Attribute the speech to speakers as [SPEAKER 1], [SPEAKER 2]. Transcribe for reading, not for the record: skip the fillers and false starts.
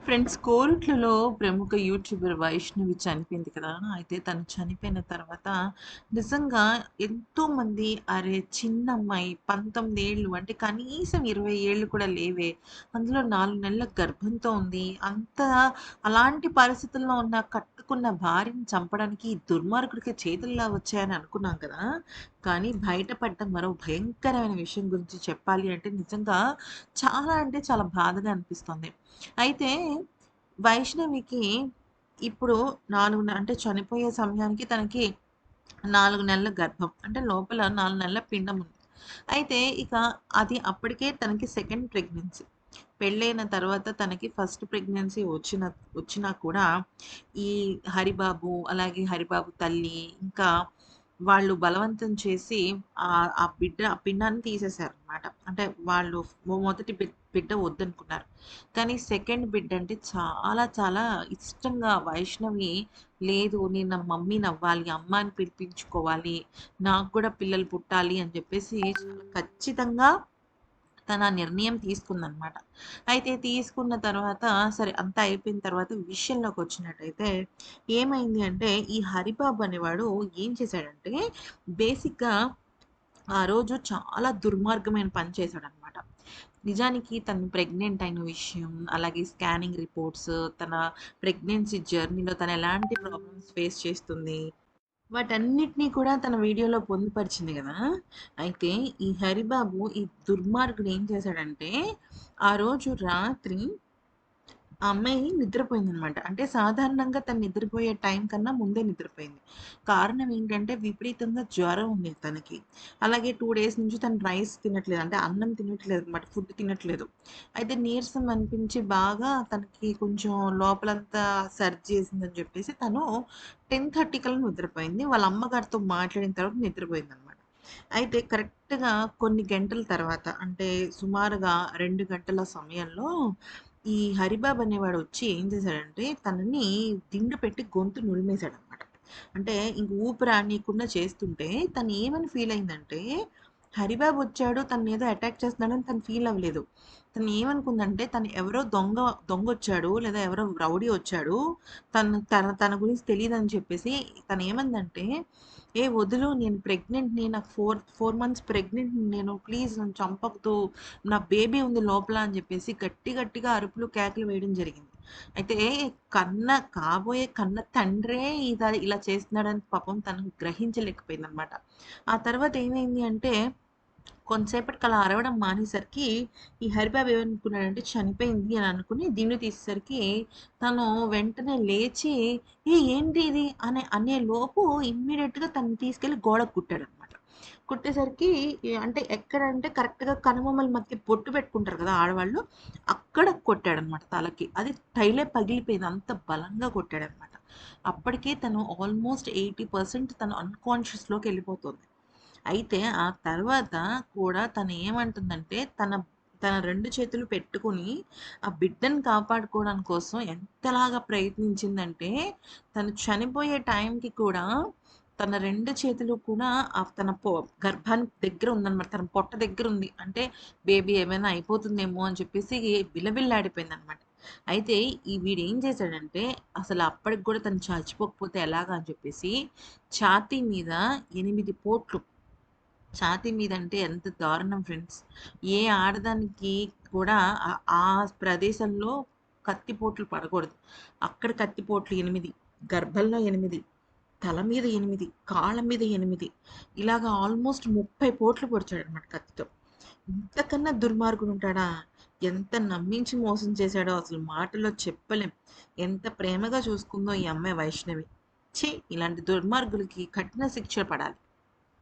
[SPEAKER 1] Friends కోరుట్లలో ప్రముఖ YouTuber Vaishnavi చనిపోయింది కదా! అయితే తను చనిపోయిన తర్వాత నిజంగా ఎంతోమంది అరే! చిన్నమ్మాయి 19 ఏళ్ళు అంటే కనీసం 20 ఏళ్ళు కూడా లేవే. అందులో 4 నెలల గర్భంతో ఉంది. అలాంటి పరిస్థితుల్లో ఉన్న కట్టుకున్న భార్యని చంపడానికి ఈ దుర్మార్గుడికి చేతుల్లా వచ్చాయని అనుకున్నాం కదా! కానీ బయటపడ్డ మరో భయంకరమైన విషయం గురించి చెప్పాలి అంటే నిజంగా చాలా అంటే చాలా బాధగా అనిపిస్తుంది. అయితే వైష్ణవికి ఇప్పుడు 4 అంటే చనిపోయే సమయానికి తనకి 4 నెలల గర్భం. అంటే లోపల 4 నెలల పిండం ఉంది. అయితే ఇక అది అప్పటికే తనకి సెకండ్ ప్రెగ్నెన్సీ. పెళ్ళైన తర్వాత తనకి ఫస్ట్ ప్రెగ్నెన్సీ వచ్చినా కూడా ఈ హరిబాబు, అలాగే హరిబాబు తల్లి, ఇంకా వాళ్ళు బలవంతం చేసి ఆ పిండాన్ని తీసేశారనమాట. అంటే వాళ్ళు మొదటి బిడ్డ వద్దనుకున్నారు. కానీ సెకండ్ బిడ్డ అంటే చాలా చాలా ఇష్టంగా వైష్ణవి లేదు నేను నా మమ్మీనవ్వాలి, అమ్మ అని పిలిపించుకోవాలి, నాకు కూడా పిల్లలు పుట్టాలి అని చెప్పేసి చాలా ఖచ్చితంగా తను ఆ నిర్ణయం తీసుకుందనమాట. అయితే తీసుకున్న తర్వాత సరే అంతా అయిపోయిన తర్వాత విషయంలోకొచ్చినట్టయితే ఏమైంది అంటే ఈ హరిబాబు అనేవాడు ఏం చేశాడంటే బేసిక్‌గా ఆ రోజు చాలా దుర్మార్గమైన పని చేశాడనమాట. నిజానికి తను ప్రెగ్నెంట్ అయిన విషయం, అలాగే స్కానింగ్ రిపోర్ట్స్, తన ప్రెగ్నెన్సీ జర్నీలో తను ఎలాంటి ప్రాబ్లమ్స్ ఫేస్ చేస్తుంది, వాటన్నిటిని కూడా తన వీడియోలో పొందుపరిచింది గదా! అయితే ఈ హరిబాబు ఈ దుర్మార్గుడు ఏం చేశాడంటే, ఆ రోజు రాత్రి ఆ అమ్మాయి నిద్రపోయిందనమాట. అంటే సాధారణంగా తను నిద్రపోయే టైం కన్నా ముందే నిద్రపోయింది. కారణం ఏంటంటే విపరీతంగా జ్వరం ఉంది తనకి. అలాగే 2 డేస్ నుంచి తను రైస్ తినట్లేదు. అంటే అన్నం తినట్లేదనమాట. ఫుడ్ తినట్లేదు. అయితే నీరసం అనిపించి బాగా తనకి కొంచెం లోపలంతా సర్ది చేసిందని చెప్పేసి తను 10:30 కల్లా నిద్రపోయింది. వాళ్ళ అమ్మగారితో మాట్లాడిన తర్వాత నిద్రపోయిందనమాట. అయితే కరెక్ట్‌గా కొన్ని గంటల తర్వాత అంటే సుమారుగా 2 గంటల సమయంలో ఈ హరిబాబు అనేవాడు వచ్చి ఏం చేశాడంటే తనని దిండు పెట్టి గొంతు నులిమేశాడనమాట. అంటే ఇంక ఊపిరి ఆడనీయకుండా చేస్తుంటే తను ఏమని ఫీల్ అయిందంటే హరిబాబు వచ్చాడు తననేదో అటాక్ చేస్తున్నాడని తను ఫీల్ అవ్వలేదు. తను ఏమనుకుందంటే తను ఎవరో దొంగొచ్చాడు లేదా ఎవరో రౌడీ వచ్చాడు. తన గురించి తెలీదని చెప్పేసి తనేమందంటే ఏ వదులు నేను ప్రెగ్నెంట్‌ని నాకు 4 మంత్స్ ప్రెగ్నెంట్‌ని నేను ప్లీజ్ నన్ను చంపొద్దు. నా బేబీ ఉంది లోపల అని చెప్పేసి గట్టిగా అరుపులు, కేకలు వేయడం జరిగింది. అయితే కాబోయే కన్న తండ్రే ఇలా చేస్తున్నాడని పాపం తను గ్రహించలేకపోయిందనమాట. ఆ తర్వాత ఏమైంది అంటే కొంతసేపటికి అలా అరవడం మానేసరికి, ఈ హరిబాబు ఏమనుకున్నాడంటే చనిపోయింది అని అనుకుని దిండు తీసేసరికి, తను వెంటనే లేచి, ఏంటి ఇది? అనే లోపు ఇమ్మీడియేట్‌గా తనని తీసుకెళ్ళి గోడకు కుట్టాడనమాట. కుట్టేసరికి అంటే ఎక్కడంటే కరెక్ట్‌గా కనుబొమ్మల మధ్య బొట్టు పెట్టుకుంటారు కదా ఆడవాళ్ళు, అక్కడ కొట్టాడనమాట తలకి. అది టైలే పగిలిపోయింది. అంత బలంగా కొట్టాడనమాట. అప్పటికే తను ఆల్మోస్ట్ 80% తను అన్‌కాన్షియస్‌లోకెళ్ళిపోతుంది. అయితే ఆ తర్వాత కూడా తనేమంటుందంటే, తన 2 చేతులు పెట్టుకొని, ఆ బిడ్డని కాపాడుకోవడం కోసం ఎంతలాగా ప్రయత్నించిందంటే, తను చనిపోయే టైంకి కూడా తన 2 చేతులు కూడా తన గర్భానికి దగ్గర ఉందనమాట. తన పొట్ట దగ్గరుంది. అంటే బేబీ ఏమైనా అయిపోతుందేమో అని చెప్పేసి విలవిల్లాడిపోయిందనమాట. అయితే వీడేం చేశాడంటే, అసలు అప్పటికి కూడా తను చచ్చిపోకపోతే ఎలాగా అని చెప్పేసి, ఛాతీ మీద 8 పోట్లు ఛాతీ మీదంటే ఎంత దారుణం ఫ్రెండ్స్. ఏ ఆడదానికి కూడా ఆ ప్రదేశంలో కత్తిపోట్లు పడకూడదు. అక్కడ కత్తిపోట్లు 8, గర్భంలో 8, తల మీద 8, కాళ్ళ మీద 8 ఇలాగ ఆల్మోస్ట్ 30 పోట్లు పొడిచాడనమాట కత్తితో. ఇంతకన్నా దుర్మార్గుడుంటాడా? ఎంత నమ్మించి మోసం చేశాడో అసలు మాటల్లో చెప్పలేం. ఎంత ప్రేమగా చూసుకుందో ఈ అమ్మాయి వైష్ణవి. ఛీ! ఇలాంటి దుర్మార్గులకి కఠిన శిక్ష పడాలి.